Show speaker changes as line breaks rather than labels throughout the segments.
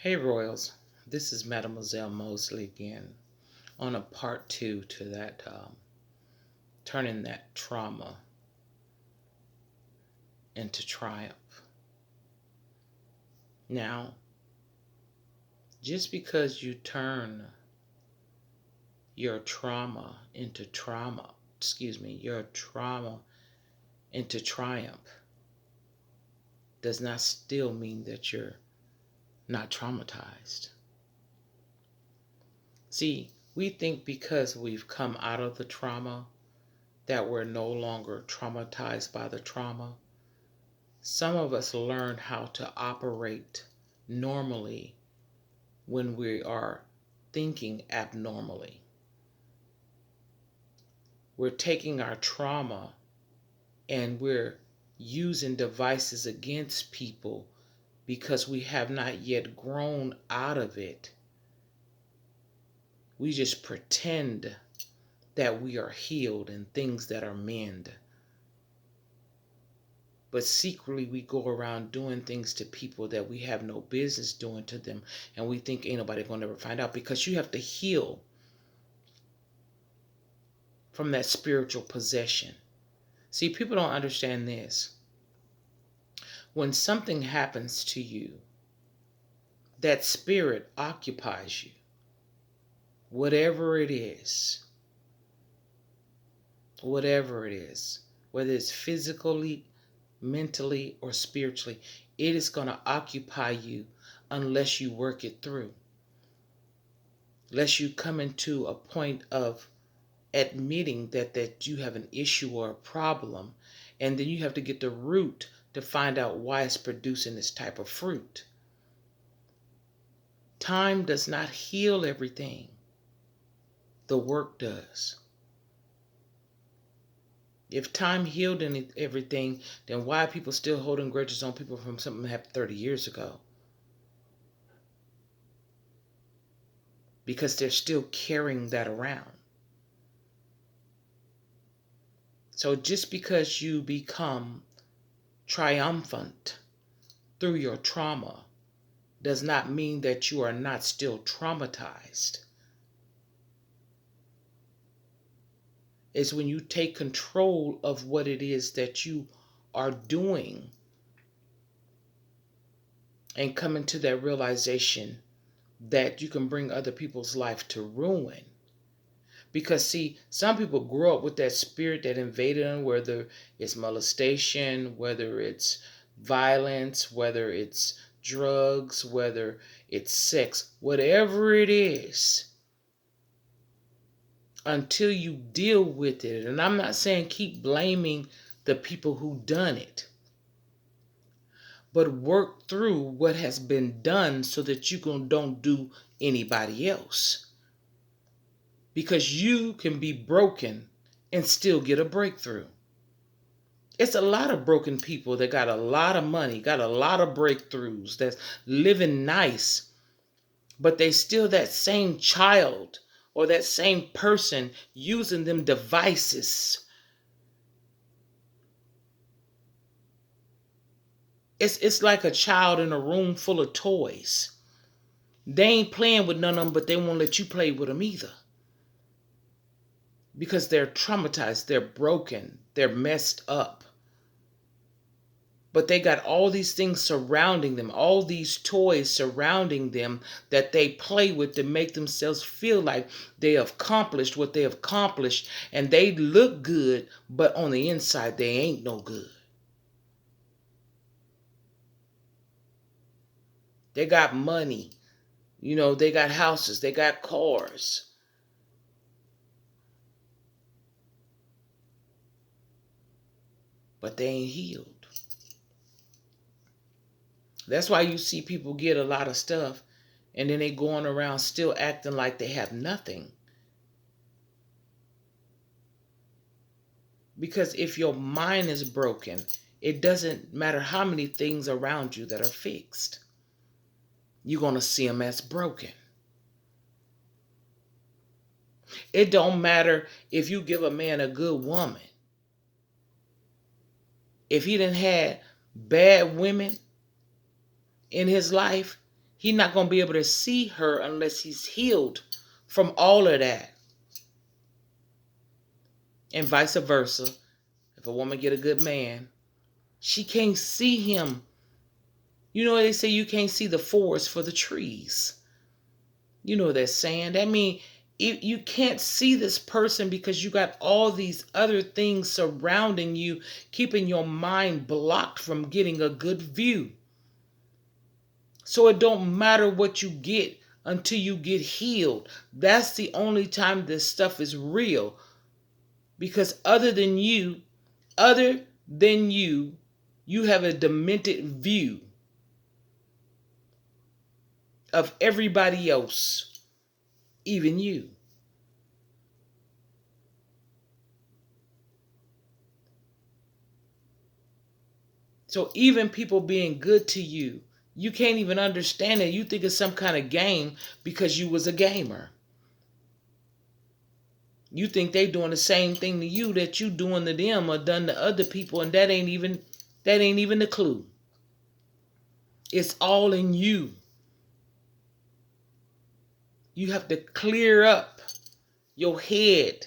Hey Royals, this is Mademoiselle Mosley again on a part two to that turning that trauma into triumph. Now, just because you turn your trauma into your trauma into triumph does not still mean that you're not traumatized. See, we think because we've come out of the trauma that we're no longer traumatized by the trauma. Some of us learn how to operate normally when we are thinking abnormally. We're taking our trauma and we're using devices against people because we have not yet grown out of it. We just pretend that we are healed and things that are mend. But secretly we go around doing things to people that we have no business doing to them, and we think ain't nobody gonna ever find out, because you have to heal from that spiritual possession. See, people don't understand this. When something happens to you, that spirit occupies you. Whatever it is, whether it's physically, mentally, or spiritually, it is going to occupy you unless you work it through. Unless you come into a point of admitting that you have an issue or a problem, and then you have to get the root to find out why it's producing this type of fruit. Time does not heal everything. The work does. If time healed everything, then why are people still holding grudges on people from something that happened 30 years ago? Because they're still carrying that around. So just because you become triumphant through your trauma does not mean that you are not still traumatized. It's when you take control of what it is that you are doing and come into that realization that you can bring other people's life to ruin. Because see, some people grow up with that spirit that invaded them, whether it's molestation, whether it's violence, whether it's drugs, whether it's sex, whatever it is, until you deal with it. And I'm not saying keep blaming the people who done it, but work through what has been done so that you don't do anybody else. Because you can be broken and still get a breakthrough. It's a lot of broken people that got a lot of money, got a lot of breakthroughs, that's living nice, but they still that same child or that same person using them devices. It's like a child in a room full of toys. They ain't playing with none of them, but they won't let you play with them either. Because they're traumatized, they're broken, they're messed up. But they got all these things surrounding them, all these toys surrounding them that they play with to make themselves feel like they have accomplished what they have accomplished, and they look good, but on the inside they ain't no good. They got money, they got houses, they got cars. But they ain't healed. That's why you see people get a lot of stuff and then they going around still acting like they have nothing. Because if your mind is broken, it doesn't matter how many things around you that are fixed. You're going to see them as broken. It don't matter if you give a man a good woman. If he done had bad women in his life, He's not going to be able to see her unless he's healed from all of that. And vice versa. If a woman get a good man, she can't see him. You know what they say, you can't see the forest for the trees. You know what they're saying. That means you can't see this person because you got all these other things surrounding you, keeping your mind blocked from getting a good view. So it don't matter what you get until you get healed. That's the only time this stuff is real. Because other than you, you have a demented view of everybody else, even you. So even people being good to you, you can't even understand it. You think it's some kind of game because you was a gamer. You think they doing the same thing to you that you doing to them or done to other people, and that ain't even the clue. It's all in you. You have to clear up your head.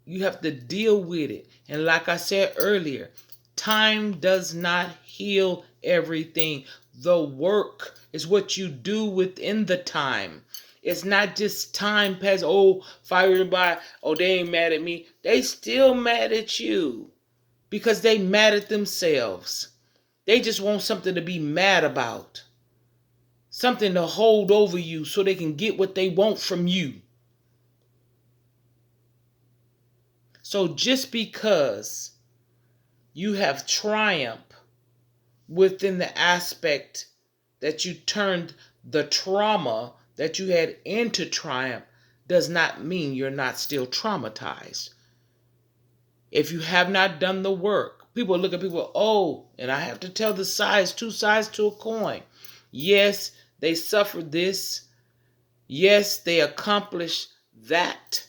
You have to deal with it. And like I said earlier, time does not heal everything. The work is what you do within the time. It's not just time pass. Oh, fired by. Oh, they ain't mad at me. They still mad at you because they mad at themselves. They just want something to be mad about. Something to hold over you so they can get what they want from you. So just because you have triumph within the aspect that you turned the trauma that you had into triumph does not mean you're not still traumatized. If you have not done the work, people look at people, oh, and I have to tell the sides, two sides to a coin. Yes, they suffered this. Yes, they accomplished that.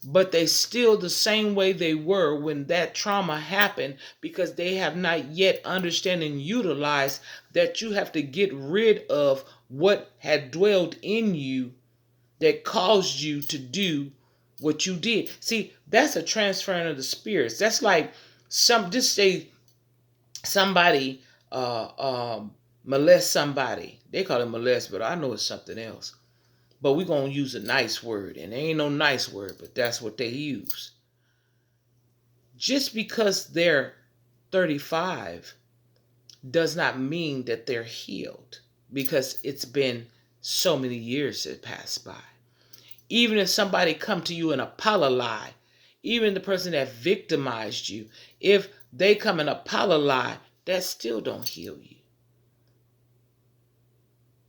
But they still the same way they were when that trauma happened, because they have not yet understand and utilized that you have to get rid of what had dwelled in you that caused you to do what you did. See, that's a transferring of the spirits. That's like just say somebody molest somebody. They call it molest, but I know it's something else. But we're going to use a nice word. And there ain't no nice word, but that's what they use. Just because they're 35 does not mean that they're healed, because it's been so many years that passed by. Even if somebody come to you and apologize, even the person that victimized you, if they come and apologize, that still don't heal you.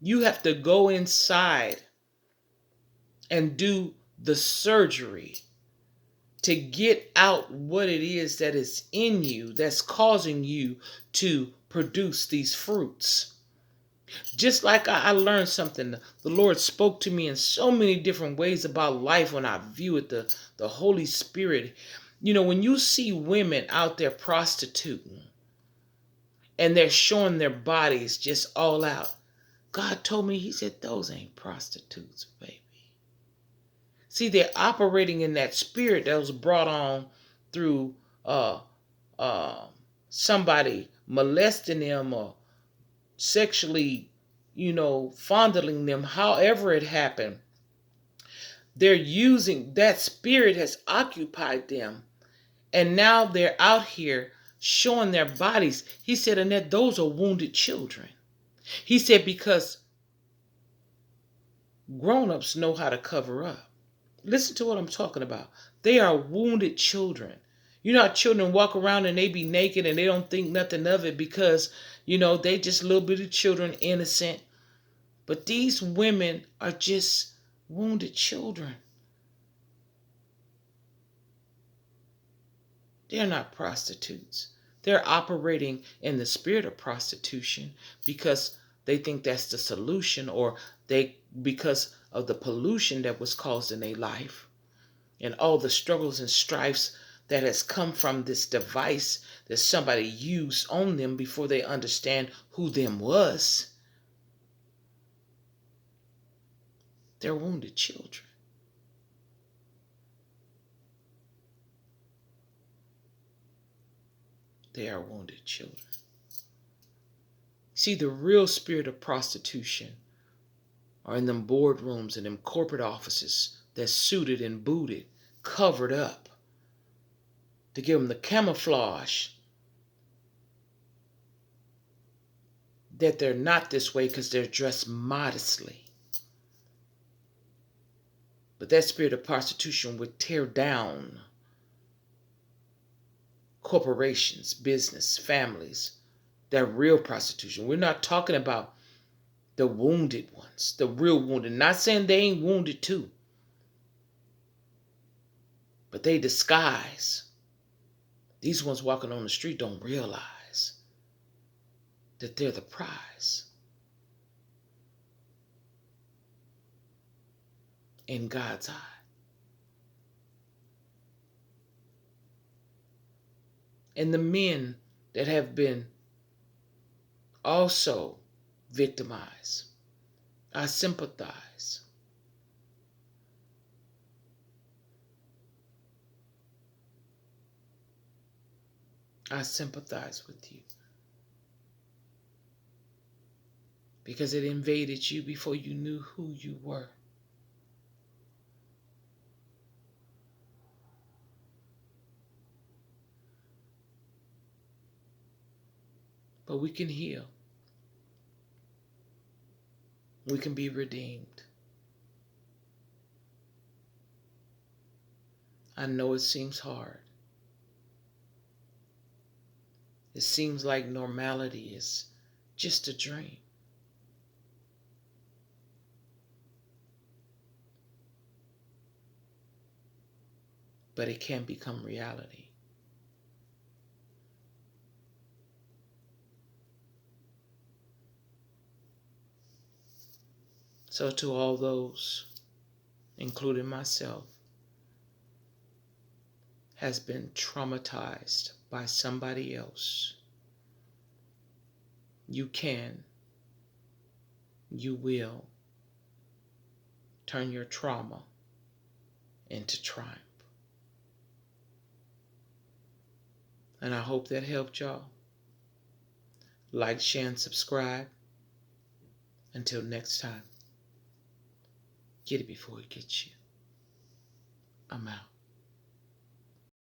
You have to go inside and do the surgery to get out what it is that is in you that's causing you to produce these fruits. Just like I learned something, the Lord spoke to me in so many different ways about life when I view it, the Holy Spirit. You know, when you see women out there prostituting and they're showing their bodies just all out, God told me, he said, those ain't prostitutes, baby. See, they're operating in that spirit that was brought on through somebody molesting them or sexually, fondling them, however it happened. They're using that spirit has occupied them. And now they're out here showing their bodies. He said, Annette, those are wounded children. He said, because grown-ups know how to cover up. Listen to what I'm talking about. They are wounded children. You know how children walk around and they be naked and they don't think nothing of it because, they just little bitty children, innocent. But these women are just wounded children. They're not prostitutes. They're operating in the spirit of prostitution because they think that's the solution, or because of the pollution that was caused in their life and all the struggles and strifes that has come from this device that somebody used on them before they understand who them was. They're wounded children. They are wounded children. See, the real spirit of prostitution are in them boardrooms and them corporate offices that's suited and booted, covered up, to give them the camouflage that they're not this way because they're dressed modestly. But that spirit of prostitution would tear down corporations, business, families. That real prostitution. We're not talking about the wounded ones, the real wounded. Not saying they ain't wounded too. But they disguise. These ones walking on the street don't realize that they're the prize in God's eye. And the men that have been also victimized, I sympathize. I sympathize with you. Because it invaded you before you knew who you were. But we can heal. We can be redeemed. I know it seems hard. It seems like normality is just a dream. But it can become reality. So to all those, including myself, has been traumatized by somebody else, you can, you will turn your trauma into triumph. And I hope that helped y'all. Like, share, and subscribe. Until next time, get it before it gets you. I'm out.